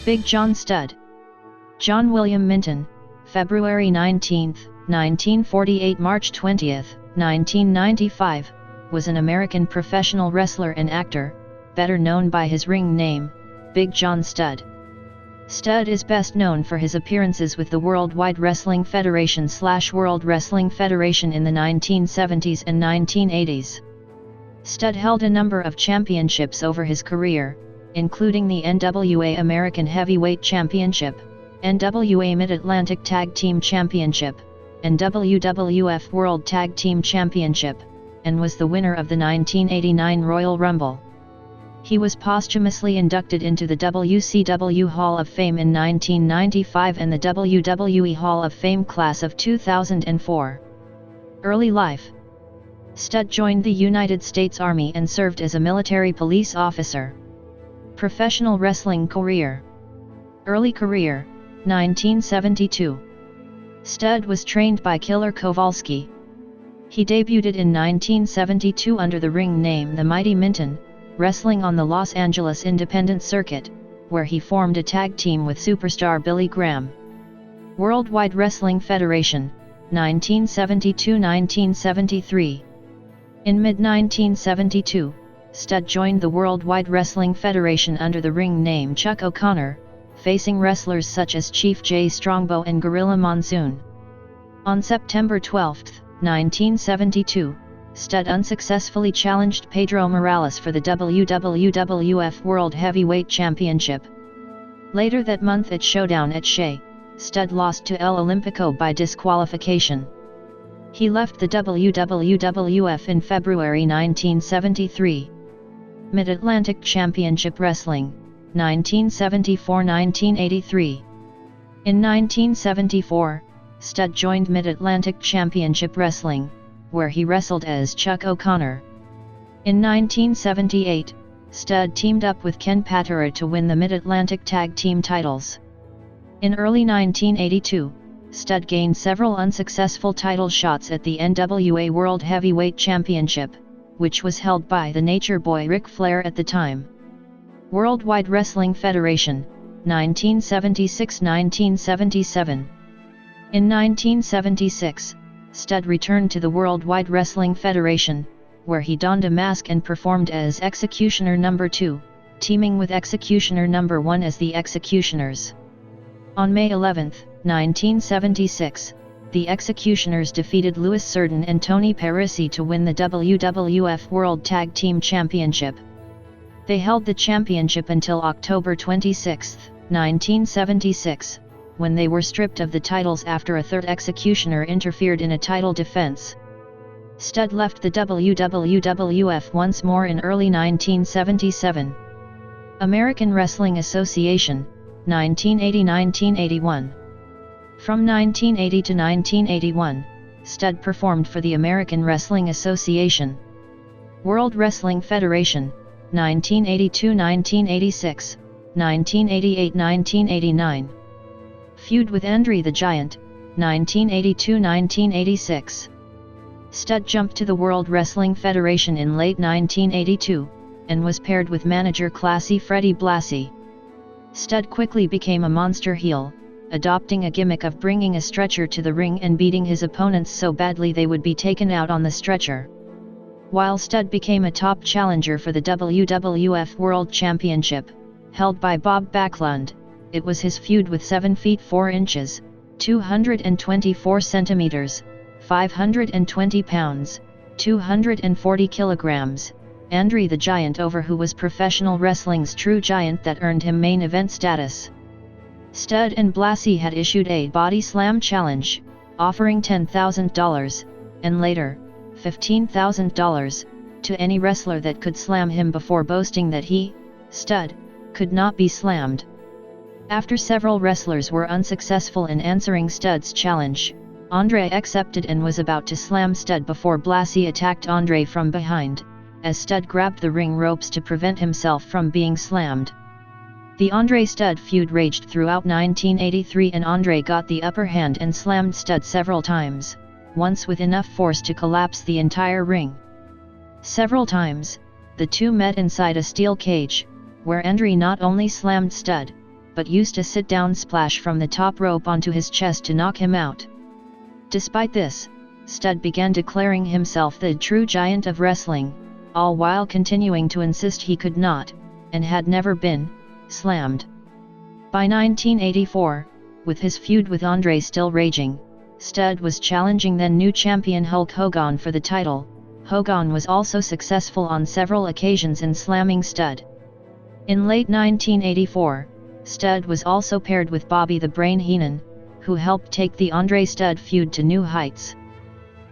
Big John Stud. John William Minton, February 19, 1948 – March 20, 1995, was an American professional wrestler and actor, better known by his ring name, Big John Stud. Stud is best known for his appearances with the Worldwide Wrestling Federation / World Wrestling Federation in the 1970s and 1980s. Stud held a number of championships over his career, including the NWA American Heavyweight Championship, NWA Mid-Atlantic Tag Team Championship, and WWF World Tag Team Championship, and was the winner of the 1989 Royal Rumble. He was posthumously inducted into the WCW Hall of Fame in 1995 and the WWE Hall of Fame class of 2004. Early life. Stud joined the United States Army and served as a military police officer. Professional wrestling career. Early career, 1972. Stud was trained by Killer Kowalski. He debuted in 1972 under the ring name The Mighty Minton, wrestling on the Los Angeles Independent Circuit, where he formed a tag team with superstar Billy Graham. Worldwide Wrestling Federation, 1972–1973. In mid-1972, Stud joined the Worldwide Wrestling Federation under the ring name Chuck O'Connor, facing wrestlers such as Chief Jay Strongbow and Gorilla Monsoon. On September 12, 1972, Stud unsuccessfully challenged Pedro Morales for the WWF World Heavyweight Championship. Later that month at Showdown at Shea, Stud lost to El Olímpico by disqualification. He left the WWF in February 1973. Mid-Atlantic Championship Wrestling, 1974–1983. In 1974, Stud joined Mid-Atlantic Championship Wrestling, where he wrestled as Chuck O'Connor. In 1978, Stud teamed up with Ken Patera to win the Mid-Atlantic Tag Team titles. In early 1982, Stud gained several unsuccessful title shots at the NWA World Heavyweight Championship, which was held by the Nature Boy Ric Flair at the time. Worldwide Wrestling Federation, 1976–1977. In 1976, Stud returned to the Worldwide Wrestling Federation, where he donned a mask and performed as Executioner No. 2, teaming with Executioner No. 1 as the Executioners. On May 11, 1976, the Executioners defeated Louis Cerdan and Tony Parisi to win the WWF World Tag Team Championship. They held the championship until October 26, 1976, when they were stripped of the titles after a third executioner interfered in a title defense. Stud left the WWF once more in early 1977. American Wrestling Association, 1980–1981. From 1980 to 1981, Stud performed for the American Wrestling Association. World Wrestling Federation, 1982–1986, 1988–1989. Feud with Andre the Giant, 1982–1986. Stud jumped to the World Wrestling Federation in late 1982, and was paired with manager Classy Freddie Blassie. Stud quickly became a monster heel, adopting a gimmick of bringing a stretcher to the ring and beating his opponents so badly they would be taken out on the stretcher. While Stud became a top challenger for the WWF World Championship, held by Bob Backlund, it was his feud with 7 feet 4 inches, 224 centimeters, 520 pounds, 240 kilograms, Andre the Giant over who was professional wrestling's true giant that earned him main event status. Stud and Blassie had issued a body slam challenge, offering $10,000, and later, $15,000, to any wrestler that could slam him before boasting that he, Stud, could not be slammed. After several wrestlers were unsuccessful in answering Stud's challenge, Andre accepted and was about to slam Stud before Blassie attacked Andre from behind, as Stud grabbed the ring ropes to prevent himself from being slammed. The Andre-Stud feud raged throughout 1983 and Andre got the upper hand and slammed Stud several times, once with enough force to collapse the entire ring. Several times, the two met inside a steel cage, where Andre not only slammed Stud, but used a sit-down splash from the top rope onto his chest to knock him out. Despite this, Stud began declaring himself the true giant of wrestling, all while continuing to insist he could not, and had never been, slammed. By 1984, with his feud with Andre still raging, Stud was challenging then new champion Hulk Hogan for the title. Hogan was also successful on several occasions in slamming Stud. In late 1984, Stud was also paired with Bobby the Brain Heenan, who helped take the Andre Stud feud to new heights.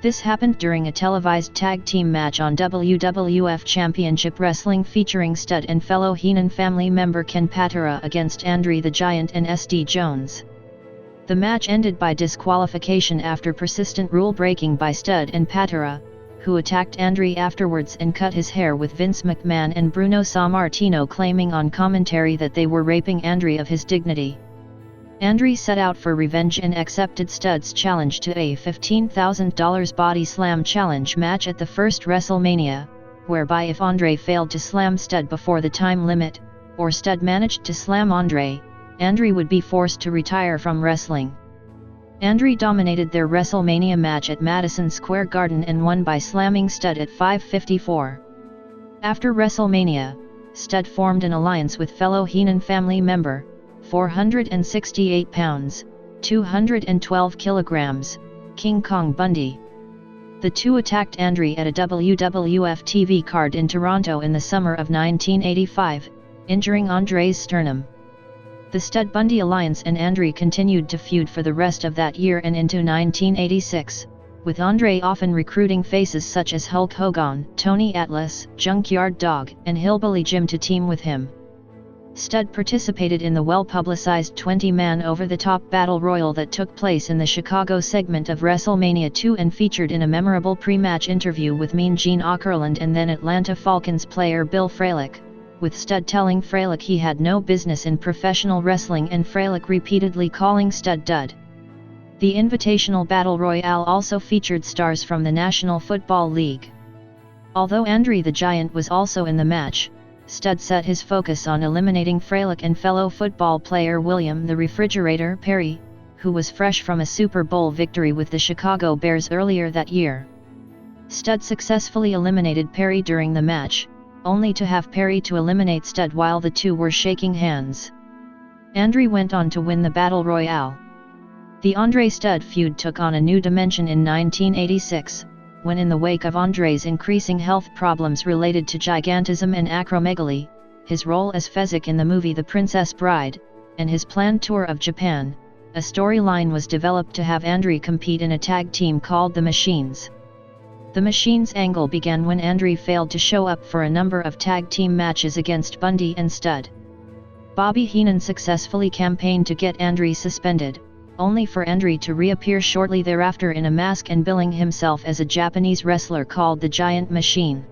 This happened during a televised tag team match on WWF Championship Wrestling featuring Stud and fellow Heenan family member Ken Patera against Andre the Giant and SD Jones. The match ended by disqualification after persistent rule breaking by Stud and Patera, who attacked Andre afterwards and cut his hair with Vince McMahon and Bruno Sammartino claiming on commentary that they were raping Andre of his dignity. Andre set out for revenge and accepted Stud's challenge to a $15,000 body slam challenge match at the first WrestleMania, whereby if Andre failed to slam Stud before the time limit, or Stud managed to slam Andre would be forced to retire from wrestling. Andre dominated their WrestleMania match at Madison Square Garden and won by slamming Stud at 5:54. After WrestleMania, Stud formed an alliance with fellow Heenan family member, 468 pounds, 212 kilograms, King Kong Bundy. The two attacked Andre at a WWF TV card in Toronto in the summer of 1985, injuring Andre's sternum. The Stud-Bundy alliance and Andre continued to feud for the rest of that year and into 1986, with Andre often recruiting faces such as Hulk Hogan, Tony Atlas, Junkyard Dog, and Hillbilly Jim to team with him. Stud participated in the well-publicized 20-man over-the-top battle royal that took place in the Chicago segment of WrestleMania 2 and featured in a memorable pre-match interview with Mean Gene Okerlund and then Atlanta Falcons player Bill Fralick, with Stud telling Fralick he had no business in professional wrestling and Fralick repeatedly calling Stud dud. The Invitational Battle Royale also featured stars from the National Football League. Although Andre the Giant was also in the match, Stud set his focus on eliminating Fralick and fellow football player William the Refrigerator Perry, who was fresh from a Super Bowl victory with the Chicago Bears earlier that year. Stud successfully eliminated Perry during the match, only to have Perry to eliminate Stud while the two were shaking hands. Andre went on to win the Battle Royale. The Andre-Stud feud took on a new dimension in 1986, when in the wake of Andre's increasing health problems related to gigantism and acromegaly, his role as Fezzik in the movie The Princess Bride, and his planned tour of Japan, a storyline was developed to have Andre compete in a tag team called The Machines. The Machines angle began when Andre failed to show up for a number of tag team matches against Bundy and Stud. Bobby Heenan successfully campaigned to get Andre suspended, only for Andre to reappear shortly thereafter in a mask and billing himself as a Japanese wrestler called the Giant Machine.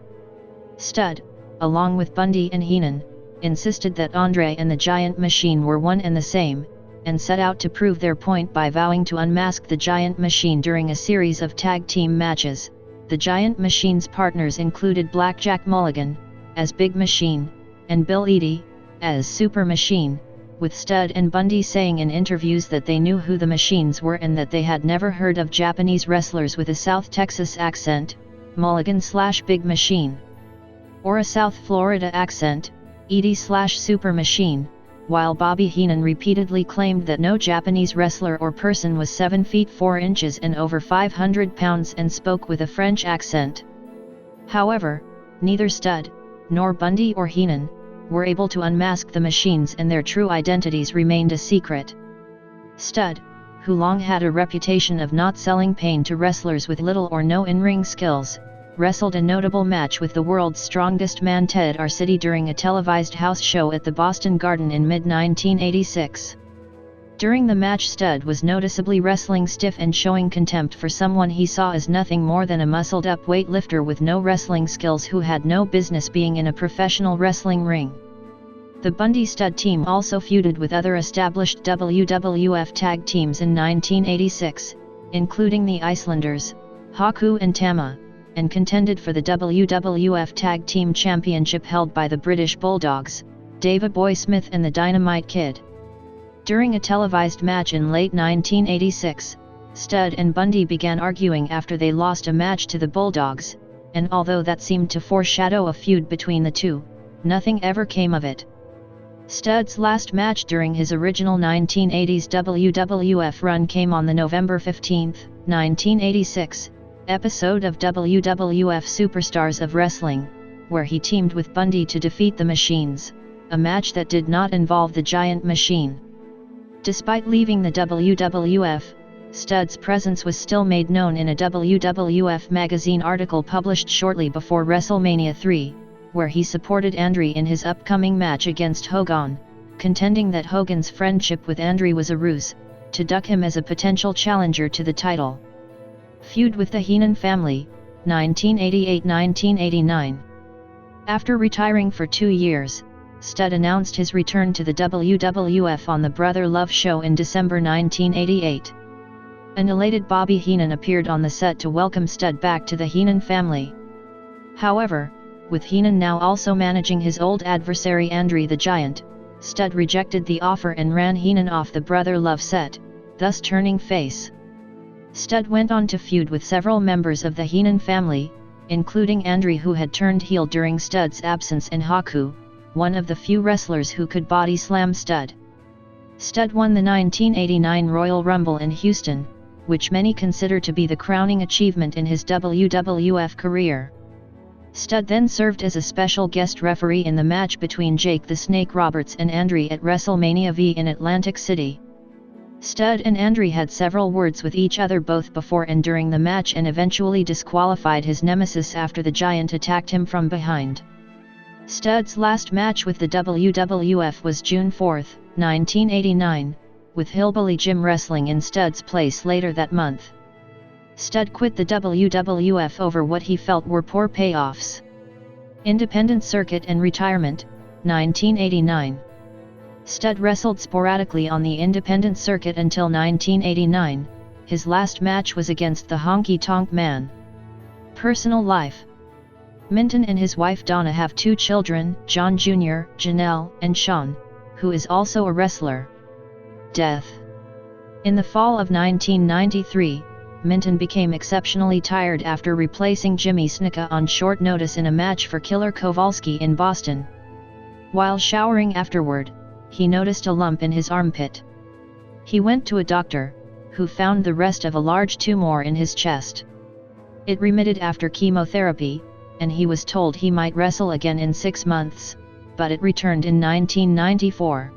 Stud, along with Bundy and Heenan, insisted that Andre and the Giant Machine were one and the same, and set out to prove their point by vowing to unmask the Giant Machine during a series of tag team matches. The Giant Machine's partners included Blackjack Mulligan, as Big Machine, and Bill Eadie, as Super Machine, with Stud and Bundy saying in interviews that they knew who the Machines were and that they had never heard of Japanese wrestlers with a South Texas accent, Mulligan/Big Machine, or a South Florida accent, Eadie/Super Machine, while Bobby Heenan repeatedly claimed that no Japanese wrestler or person was 7 feet 4 inches and over 500 pounds and spoke with a French accent. However, neither Stud, nor Bundy or Heenan, were able to unmask the Machines and their true identities remained a secret. Stud, who long had a reputation of not selling pain to wrestlers with little or no in-ring skills, wrestled a notable match with the world's strongest man Ted Arcidi during a televised house show at the Boston Garden in mid-1986. During the match, Stud was noticeably wrestling stiff and showing contempt for someone he saw as nothing more than a muscled-up weightlifter with no wrestling skills who had no business being in a professional wrestling ring. The Bundy-Stud team also feuded with other established WWF tag teams in 1986, including the Icelanders, Haku and Tama, and contended for the WWF Tag Team Championship held by the British Bulldogs, Davey Boy Smith and the Dynamite Kid. During a televised match in late 1986, Studd and Bundy began arguing after they lost a match to the Bulldogs, and although that seemed to foreshadow a feud between the two, nothing ever came of it. Studd's last match during his original 1980s WWF run came on the November 15, 1986, episode of WWF Superstars of Wrestling, where he teamed with Bundy to defeat the Machines, a match that did not involve the Giant Machine. Despite leaving the WWF, Studd's presence was still made known in a WWF magazine article published shortly before WrestleMania 3, where he supported Andre in his upcoming match against Hogan, contending that Hogan's friendship with Andre was a ruse, to duck him as a potential challenger to the title. Feud with the Heenan family, 1988-1989. After retiring for 2 years, Studd announced his return to the WWF on the Brother Love show in December 1988. An elated Bobby Heenan appeared on the set to welcome Studd back to the Heenan family. However, with Heenan now also managing his old adversary Andre the Giant, Studd rejected the offer and ran Heenan off the Brother Love set, thus turning face. Studd went on to feud with several members of the Heenan family, including Andre, who had turned heel during Studd's absence, and Haku, one of the few wrestlers who could body slam Studd. Studd won the 1989 Royal Rumble in Houston, which many consider to be the crowning achievement in his WWF career. Studd then served as a special guest referee in the match between Jake the Snake Roberts and Andre at WrestleMania V in Atlantic City. Studd and Andre had several words with each other both before and during the match, and eventually disqualified his nemesis after the Giant attacked him from behind. Studd's last match with the WWF was June 4, 1989, with Hillbilly Jim wrestling in Studd's place later that month. Studd quit the WWF over what he felt were poor payoffs. Independent circuit and retirement, 1989. Studd wrestled sporadically on the independent circuit until 1989, his last match was against the Honky Tonk Man. Personal life. Minton and his wife Donna have 2 children, John Jr., Janelle, and Sean, who is also a wrestler. Death. In the fall of 1993, Minton became exceptionally tired after replacing Jimmy Snuka on short notice in a match for Killer Kowalski in Boston. While showering afterward, he noticed a lump in his armpit. He went to a doctor, who found the rest of a large tumor in his chest. It remitted after chemotherapy, and he was told he might wrestle again in 6 months, but it returned in 1994.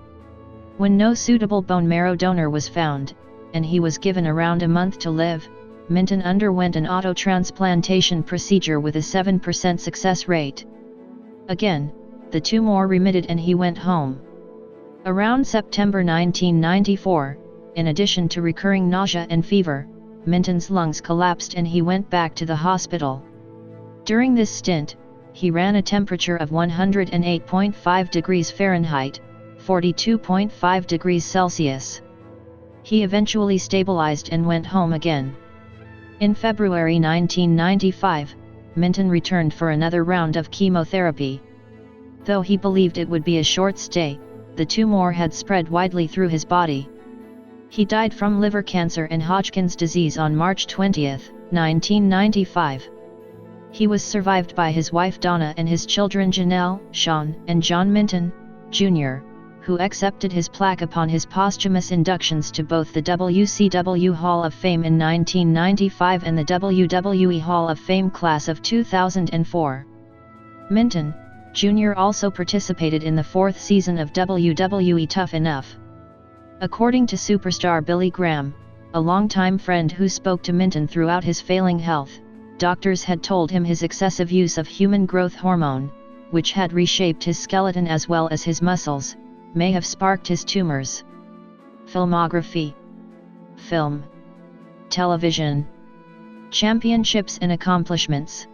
When no suitable bone marrow donor was found, and he was given around a month to live, Minton underwent an auto-transplantation procedure with a 7% success rate. Again, the tumor remitted and he went home. Around September 1994, in addition to recurring nausea and fever, Minton's lungs collapsed and he went back to the hospital. During this stint, he ran a temperature of 108.5 degrees Fahrenheit, 42.5 degrees Celsius. He eventually stabilized and went home again. In February 1995, Minton returned for another round of chemotherapy. Though he believed it would be a short stay, the tumor had spread widely through his body. He died from liver cancer and Hodgkin's disease on March 20, 1995. He was survived by his wife Donna and his children Janelle, Sean, and John Minton, Jr., who accepted his plaque upon his posthumous inductions to both the WCW Hall of Fame in 1995 and the WWE Hall of Fame class of 2004. Minton, Jr. also participated in the 4th season of WWE Tough Enough. According to superstar Billy Graham, a longtime friend who spoke to Minton throughout his failing health, doctors had told him his excessive use of human growth hormone, which had reshaped his skeleton as well as his muscles, may have sparked his tumors. Filmography. Film. Television. Championships and accomplishments.